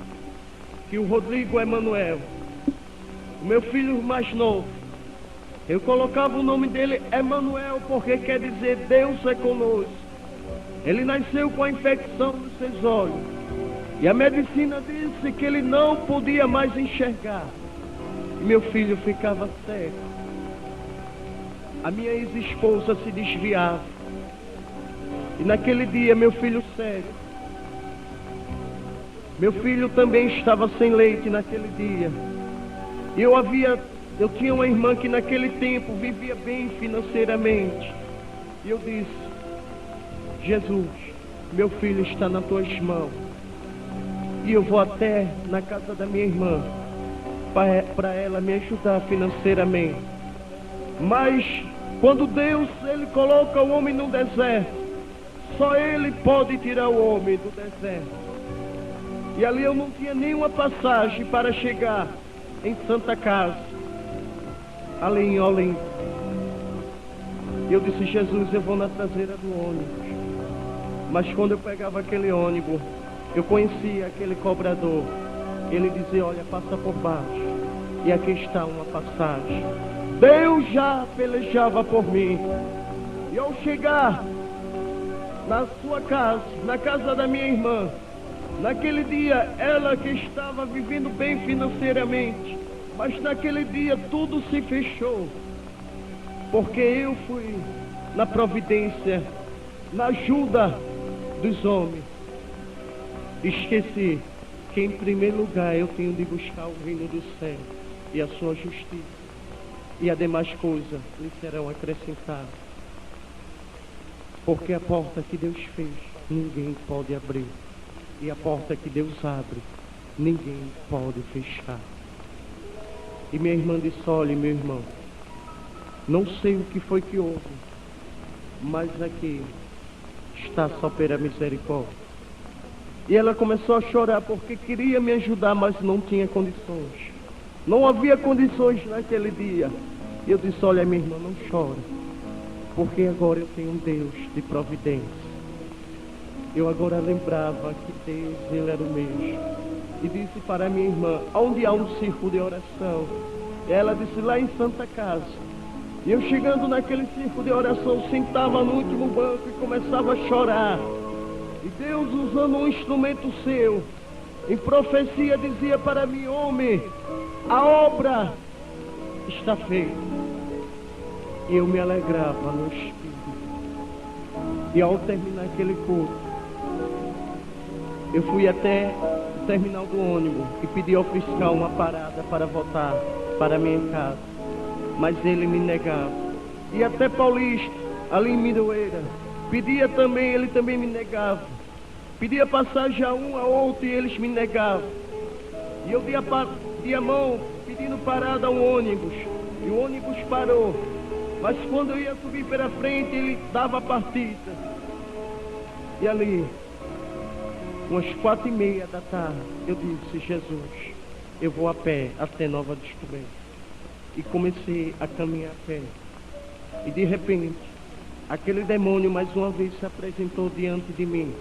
que o Rodrigo Emanuel, o meu filho mais novo, eu colocava o nome dele Emanuel, porque quer dizer Deus é conosco. Ele nasceu com a infecção nos seus olhos, e a medicina disse que ele não podia mais enxergar. E meu filho ficava cego. A minha ex-esposa se desviava. E naquele dia, meu filho cego, meu filho também estava sem leite naquele dia. E eu tinha uma irmã que naquele tempo vivia bem financeiramente. E eu disse: Jesus, meu filho está nas tuas mãos. E eu vou até na casa da minha irmã para ela me ajudar financeiramente. Mas quando Deus, ele coloca o homem no deserto, só ele pode tirar o homem do deserto. E ali eu não tinha nenhuma passagem para chegar em Santa Casa, ali em Olinda. E eu disse: Jesus, eu vou na traseira do ônibus. Mas quando eu pegava aquele ônibus, eu conhecia aquele cobrador. Ele dizia: olha, passa por baixo, e aqui está uma passagem. Deus já pelejava por mim. E ao chegar na sua casa, na casa da minha irmã, naquele dia, ela que estava vivendo bem financeiramente, mas naquele dia tudo se fechou, porque eu fui na providência, na ajuda dos homens. Esqueci que em primeiro lugar eu tenho de buscar o reino do céu e a sua justiça, e as demais coisas lhe serão acrescentadas. Porque a porta que Deus fez, ninguém pode abrir. E a porta que Deus abre, ninguém pode fechar. E minha irmã disse: olha, meu irmão, não sei o que foi que houve, mas aqui está só pela misericórdia. E ela começou a chorar porque queria me ajudar, mas não tinha condições. Não havia condições naquele dia. E eu disse: olha, minha irmã, não chora, porque agora eu tenho um Deus de providência. Eu agora lembrava que Deus, Ele era o mesmo. E disse para minha irmã: onde há um círculo de oração? E ela disse: lá em Santa Casa. E eu chegando naquele círculo de oração, sentava no último banco e começava a chorar. E Deus, usando um instrumento seu, em profecia, dizia para mim: homem, a obra está feita. E eu me alegrava no Espírito. E ao terminar aquele culto, eu fui até o terminal do ônibus e pedi ao fiscal uma parada para voltar para minha casa. Mas ele me negava. E até Paulista, ali em Miroeira, pedia também, ele também me negava. Pedia passagem a um, a outro, e eles me negavam. E eu dei a mão pedindo parada ao ônibus. E o ônibus parou. Mas quando eu ia subir pela frente, ele dava a partida. E ali, umas 4:30 da tarde, eu disse: Jesus, eu vou a pé até Nova Descoberta. E comecei a caminhar a pé. E de repente, aquele demônio mais uma vez se apresentou diante de mim.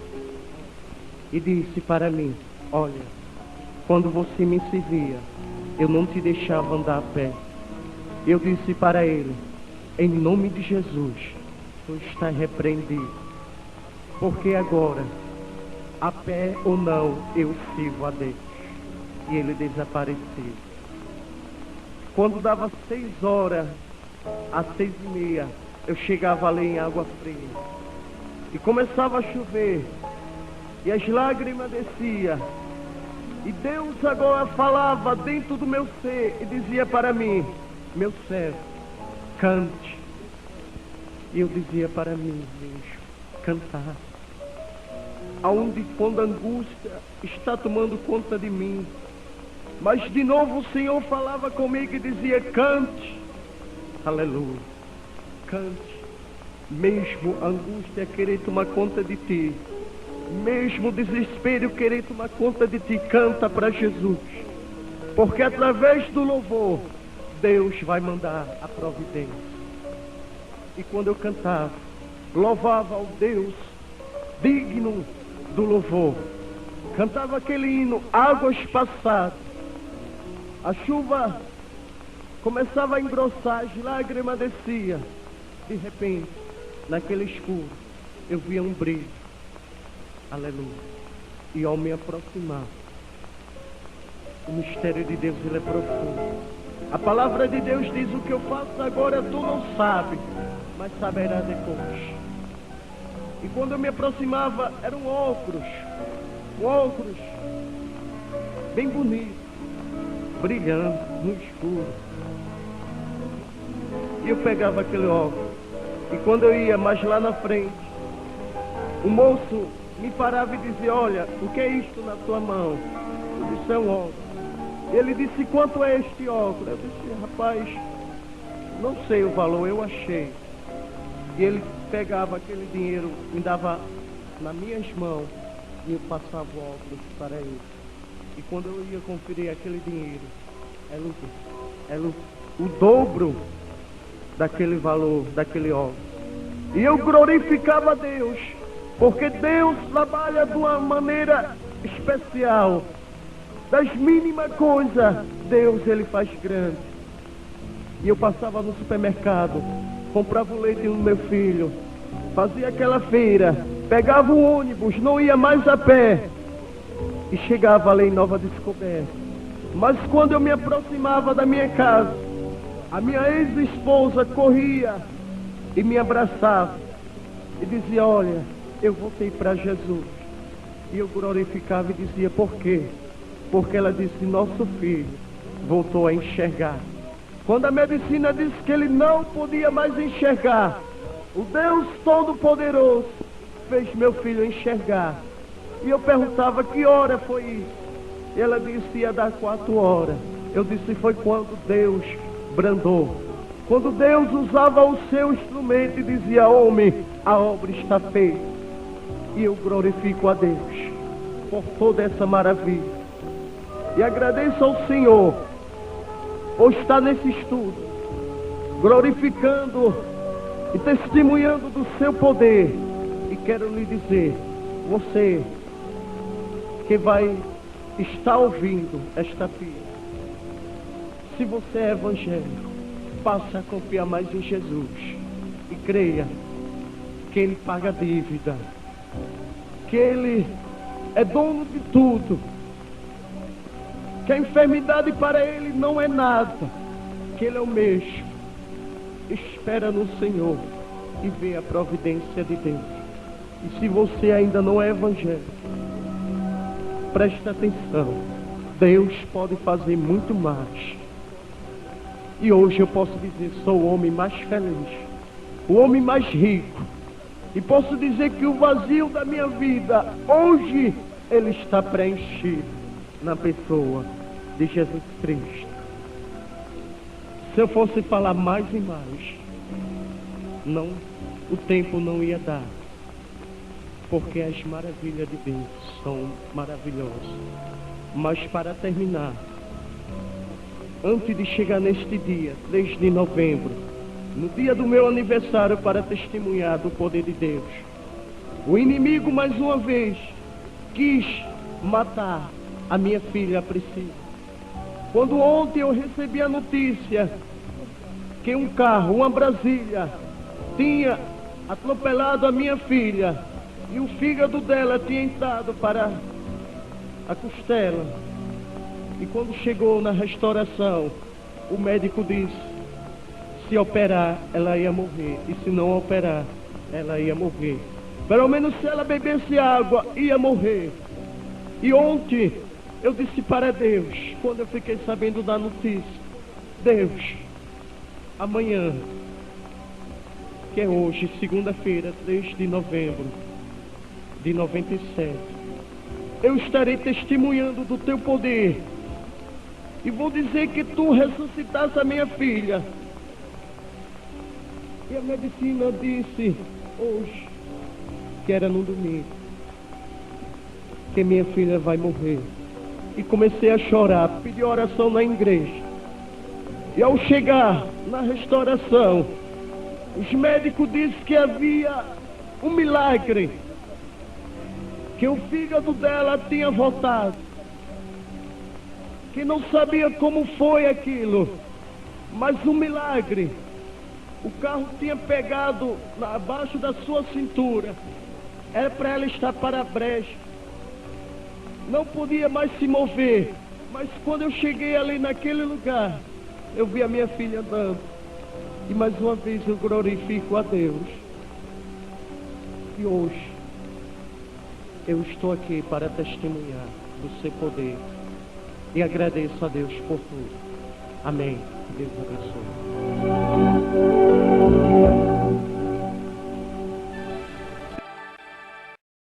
E disse para mim: olha, quando você me servia, eu não te deixava andar a pé. Eu disse para ele: em nome de Jesus, tu estás repreendido. Porque agora, a pé ou não, eu sirvo a Deus. E ele desapareceu. Quando dava 6 horas, às 6:30, eu chegava ali em Água Fria. E começava a chover. E as lágrimas desciam. E Deus agora falava dentro do meu ser e dizia para mim: meu servo, cante. E eu dizia para mim mesmo: cantar. Aonde quando a angústia está tomando conta de mim. Mas de novo o Senhor falava comigo e dizia: cante. Aleluia. Cante. Mesmo a angústia querer tomar conta de ti, mesmo o desespero querer tomar conta de ti, canta para Jesus. Porque através do louvor, Deus vai mandar a providência. E quando eu cantava, louvava ao Deus digno do louvor. Cantava aquele hino, águas passadas. A chuva começava a engrossar, as lágrimas desciam. De repente, naquele escuro, eu via um brilho. Aleluia. E ao me aproximar, o mistério de Deus, ele é profundo. A palavra de Deus diz: o que eu faço agora tu não sabe, mas saberá depois. E quando eu me aproximava, era um óculos bem bonito, brilhando no escuro. E eu pegava aquele óculos. E quando eu ia mais lá na frente, o moço me parava e dizia: olha, o que é isto na tua mão? Eu disse: é um óculos. Ele disse: quanto é este óculos? Eu disse: rapaz, não sei o valor, eu achei. E ele pegava aquele dinheiro, me dava nas minhas mãos, e eu passava o óculos para ele. E quando eu ia conferir aquele dinheiro, era o dobro daquele valor, daquele óculos. E eu glorificava a Deus, porque Deus trabalha de uma maneira especial. Das mínimas coisas, Deus, ele faz grande. E eu passava no supermercado, comprava o leite do meu filho, fazia aquela feira, pegava o ônibus, não ia mais a pé, e chegava ali em Nova Descoberta. Mas quando eu me aproximava da minha casa, a minha ex-esposa corria e me abraçava e dizia: olha, eu voltei para Jesus. E eu glorificava e dizia: por quê? Porque ela disse: nosso filho voltou a enxergar. Quando a medicina disse que ele não podia mais enxergar, o Deus Todo-Poderoso fez meu filho enxergar. E eu perguntava: que hora foi isso? E ela disse: ia dar 4 horas. Eu disse: foi quando Deus brandou. Quando Deus usava o seu instrumento e dizia: homem, a obra está feita. E eu glorifico a Deus por toda essa maravilha. E agradeço ao Senhor por estar nesse estudo, glorificando e testemunhando do seu poder. E quero lhe dizer, você que vai estar ouvindo esta filha, se você é evangélico, passe a confiar mais em Jesus e creia que Ele paga a dívida, que Ele é dono de tudo, que a enfermidade para Ele não é nada, que Ele é o mesmo. Espera no Senhor e vê a providência de Deus. E se você ainda não é evangélico, preste atenção. Deus pode fazer muito mais. E hoje eu posso dizer, sou o homem mais feliz, o homem mais rico. E posso dizer que o vazio da minha vida, hoje, ele está preenchido na pessoa de Jesus Cristo. Se eu fosse falar mais e mais, não, o tempo não ia dar. Porque as maravilhas de Deus são maravilhosas. Mas para terminar, antes de chegar neste dia, 3 de novembro, no dia do meu aniversário, para testemunhar do poder de Deus, o inimigo mais uma vez quis matar a minha filha Priscila. Quando ontem eu recebi a notícia que um carro, uma Brasília, tinha atropelado a minha filha e o fígado dela tinha entrado para a costela. E quando chegou na restauração, o médico disse: se operar, ela ia morrer. E se não operar, ela ia morrer. Pelo menos se ela bebesse água, ia morrer. E ontem eu disse para Deus, quando eu fiquei sabendo da notícia: Deus, amanhã, que é hoje, segunda-feira, 3 de novembro de 97, eu estarei testemunhando do teu poder. E vou dizer que tu ressuscitaste a minha filha. E a medicina disse hoje, que era no domingo, que minha filha vai morrer. E comecei a chorar, pedi oração na igreja. E ao chegar na restauração, os médicos disseram que havia um milagre, que o fígado dela tinha voltado, que não sabia como foi aquilo, mas um milagre. O carro tinha pegado abaixo da sua cintura, era para ela estar para a brecha, não podia mais se mover. Mas quando eu cheguei ali naquele lugar, eu vi a minha filha andando. E mais uma vez eu glorifico a Deus. E hoje eu estou aqui para testemunhar do seu poder. E agradeço a Deus por tudo. Amém. Deus abençoe.